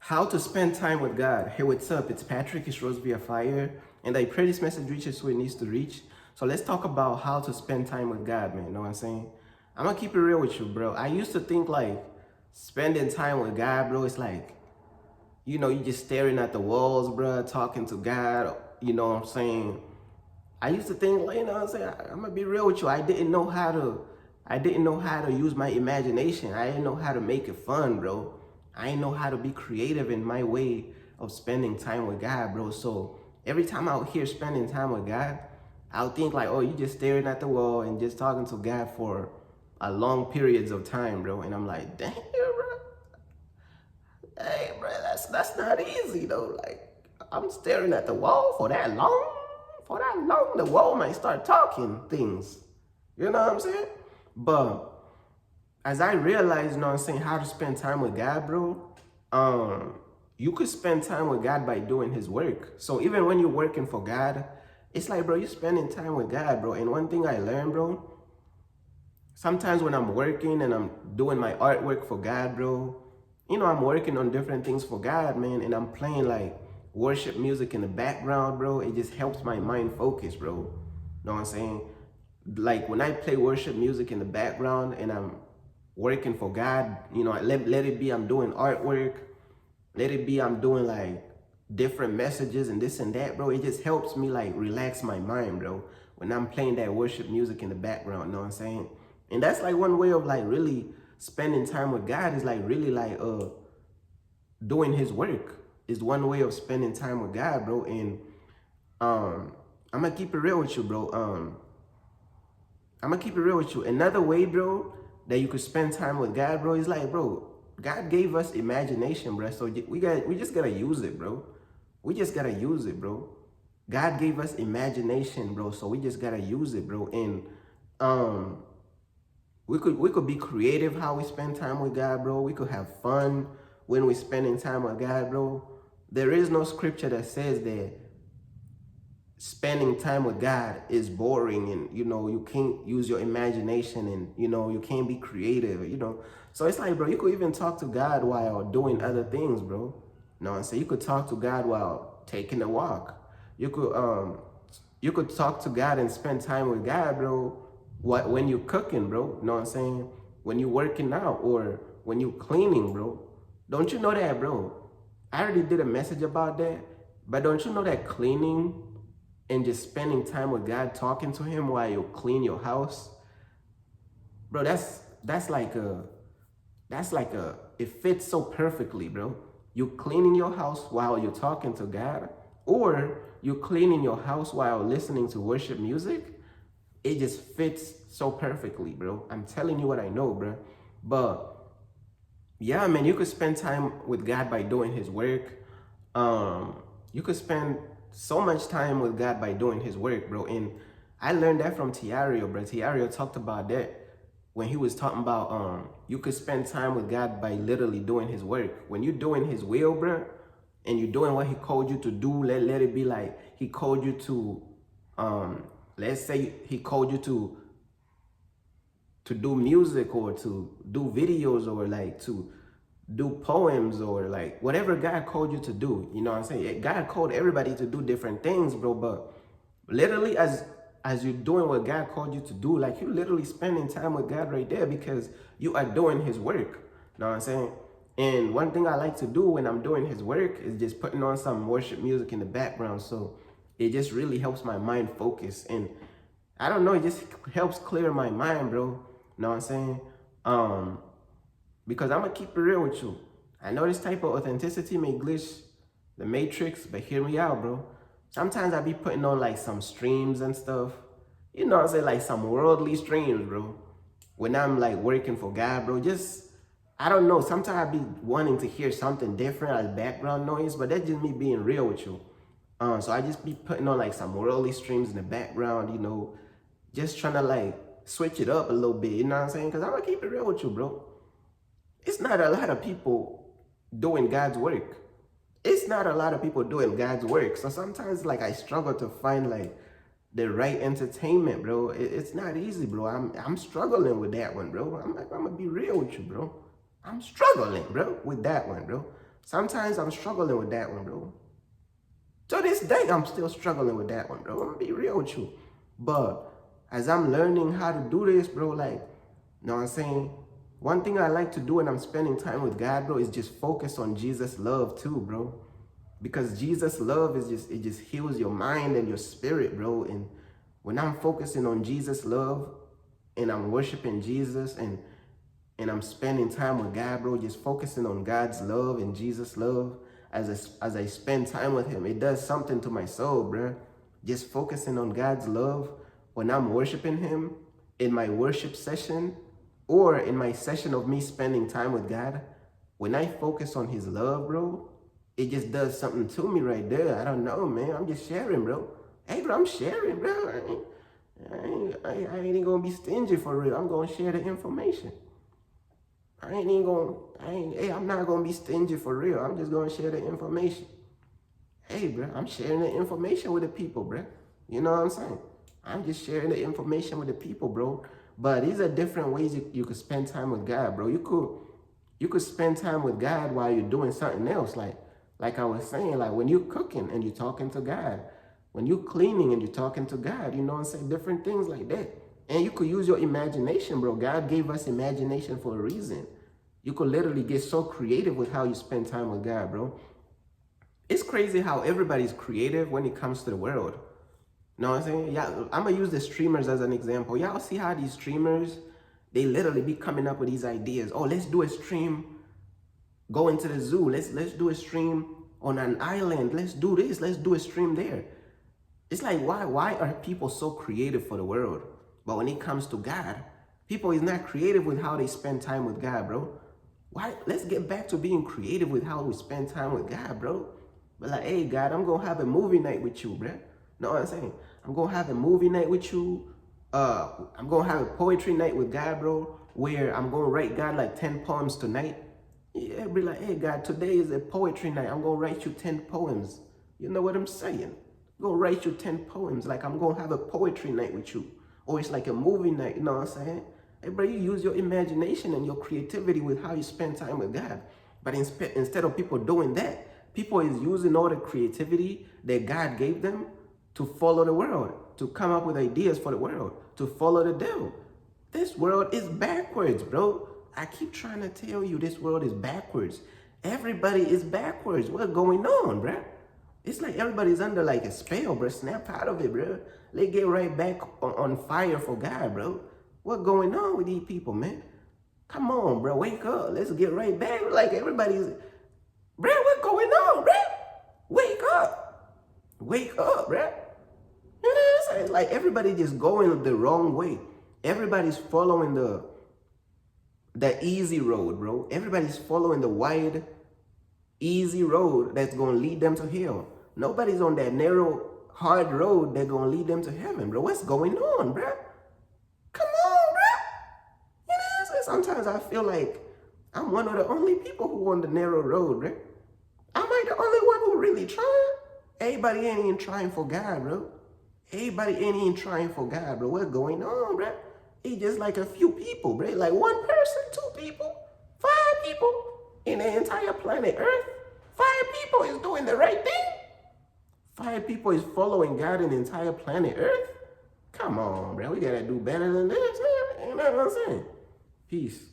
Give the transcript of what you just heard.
How to spend time with God. Hey, what's up? It's Patrick. It's Rose via Fire, and I pray this message reaches who it needs to reach. So let's talk about how to spend time with God, man. You know what I'm saying? I'm gonna keep it real with you, bro. I used to think like spending time with God, bro, it's like, you just staring at the walls, bro, talking to God. You know what I'm saying? I used to think, like, you know what I'm saying? I'm gonna be real with you. I didn't know how to use my imagination. I didn't know how to make it fun, bro. I didn't know how to be creative in my way of spending time with God, bro. So every time out here spending time with God, I'll think like, oh, you just staring at the wall and just talking to God for a long periods of time, bro. And I'm like, damn, bro. Hey, bro, that's not easy though. Like, I'm staring at the wall for that long. For that long, the wall might start talking things. You know what I'm saying? But as I realized, you know what I'm saying, how to spend time with God, bro, you could spend time with God by doing his work. So even when you're working for God, it's like, bro, you're spending time with God, bro. And one thing I learned, bro, sometimes when I'm working and I'm doing my artwork for God, bro, I'm working on different things for God, man, and I'm playing like worship music in the background, bro. It just helps my mind focus, bro. Know what I'm saying? Like when I play worship music in the background and I'm working for God, let it be I'm doing artwork, let it be I'm doing like different messages and this and that, bro. It just helps me like relax my mind, bro, when I'm playing that worship music in the background, you know what I'm saying? And that's like one way of like really spending time with God is like really like doing his work is one way of spending time with God, bro. And I'm gonna keep it real with you, bro. I'm gonna keep it real with you. Another way, bro, that you could spend time with God, bro, is like, bro, God gave us imagination, bro. So we just gotta use it, bro. We just gotta use it, bro. God gave us imagination, bro. So we just gotta use it, bro. And we could be creative how we spend time with God, bro. We could have fun when we're spending time with God, bro. There is no scripture that says that spending time with God is boring and you can't use your imagination and you can't be creative. So it's like, bro, you could even talk to God while doing other things, bro. No, and so you could talk to God while taking a walk. You could talk to God and spend time with God, bro. When you're cooking, bro. You know what I'm saying? When you're working out or when you're cleaning, bro. Don't you know that, bro? I already did a message about that, but don't you know that cleaning and just spending time with God, talking to him while you clean your house, bro, that's like a it fits so perfectly, bro. You cleaning your house while you're talking to God, or you cleaning your house while listening to worship music. It just fits so perfectly, bro. I'm telling you what I know, bro. But yeah, man, you could spend time with God by doing his work. You could spend so much time with God by doing his work, bro. And I learned that from Tiario, bro. Tiario talked about that when he was talking about you could spend time with God by literally doing his work. When you're doing his will, bro, and you're doing what he called you to do, let it be like he called you to let's say he called you to do music or to do videos or like to do poems or like whatever God called you to do. You know what I'm saying? God called everybody to do different things, bro. But literally as you're doing what God called you to do, like you're literally spending time with God right there because you are doing his work. You know what I'm saying? And one thing I like to do when I'm doing his work is just putting on some worship music in the background. So it just really helps my mind focus. And I don't know, it just helps clear my mind, bro. You know what I'm saying? Because I'm gonna keep it real with you. I know this type of authenticity may glitch the matrix, but hear me out, bro. Sometimes I be putting on like some streams and stuff. You know what I'm saying? Like some worldly streams, bro. When I'm like working for God, bro, I don't know. Sometimes I be wanting to hear something different as background noise, but that's just me being real with you. So I just be putting on like some worldly streams in the background, just trying to like switch it up a little bit, you know what I'm saying? Because I'm gonna keep it real with you, bro. It's not a lot of people doing God's work. It's not a lot of people doing God's work. So sometimes like I struggle to find like the right entertainment, bro. It's not easy, bro. I'm struggling with that one, bro. I'm gonna be real with you, bro. I'm struggling, bro, with that one, bro. Sometimes I'm struggling with that one, bro. To this day, I'm still struggling with that one, bro. I'm gonna be real with you. But as I'm learning how to do this, bro, like, you know what I'm saying? One thing I like to do when I'm spending time with God, bro, is just focus on Jesus' love too, bro. Because Jesus' love is it just heals your mind and your spirit, bro. And when I'm focusing on Jesus' love and I'm worshiping Jesus and I'm spending time with God, bro, just focusing on God's love and Jesus' love as I spend time with him, it does something to my soul, bro. Just focusing on God's love when I'm worshiping him in my worship session or in my session of me spending time with God, when I focus on his love, bro, it just does something to me right there. I don't know, man. I'm just sharing, bro. Hey, bro, I'm sharing, bro. I ain't even gonna be stingy for real. I'm gonna share the information. I'm not gonna be stingy for real. I'm just gonna share the information. Hey, bro, I'm sharing the information with the people, bro. You know what I'm saying? I'm just sharing the information with the people, bro. But these are different ways you could spend time with God, bro. You could spend time with God while you're doing something else. Like I was saying, like when you're cooking and you're talking to God, when you're cleaning and you're talking to God, you know what I'm saying? Different things like that. And you could use your imagination, bro. God gave us imagination for a reason. You could literally get so creative with how you spend time with God, bro. It's crazy how everybody's creative when it comes to the world. You know what I'm saying? Yeah, I'm going to use the streamers as an example. Y'all see how these streamers, they literally be coming up with these ideas. Oh, let's do a stream, go into the zoo. Let's do a stream on an island. Let's do this. Let's do a stream there. It's like, why are people so creative for the world? But when it comes to God, people is not creative with how they spend time with God, bro. Why? Let's get back to being creative with how we spend time with God, bro. But like, hey, God, I'm going to have a movie night with you, bro. Know what I'm saying? I'm going to have a movie night with you. I'm going to have a poetry night with God, bro, where I'm going to write God like 10 poems tonight. Yeah, be like, hey, God, today is a poetry night. I'm going to write you 10 poems. You know what I'm saying? I'm going to write you 10 poems. Like, I'm going to have a poetry night with you. Or it's like a movie night, you know what I'm saying? Hey, bro, you use your imagination and your creativity with how you spend time with God. But instead of people doing that, people is using all the creativity that God gave them to follow the world, to come up with ideas for the world, to follow the devil. This world is backwards, bro. I keep trying to tell you this world is backwards. Everybody is backwards. What's going on, bro? It's like everybody's under like a spell, bro. Snap out of it, bro. Let's get right back on fire for God, bro. What's going on with these people, man? Come on, bro. Wake up. Let's get right back. Like everybody's, bro, what's going on, bro? Wake up. Wake up, bro. You know what I'm saying? Like everybody just going the wrong way. Everybody's following the easy road, bro. Everybody's following the wide, easy road that's going to lead them to hell. Nobody's on that narrow, hard road that's going to lead them to heaven, bro. What's going on, bro? Come on, bro. You know what I'm saying? Sometimes I feel like I'm one of the only people who on the narrow road, bro. Am I the only one who really trying? Everybody ain't even trying for God, bro. Everybody ain't even trying for God, bro. What's going on, bro? It's just like a few people, bro. Like one person, 2 people, 5 people in the entire planet Earth. 5 people is doing the right thing. 5 people is following God in the entire planet Earth. Come on, bro. We gotta do better than this, man. You know what I'm saying? Peace.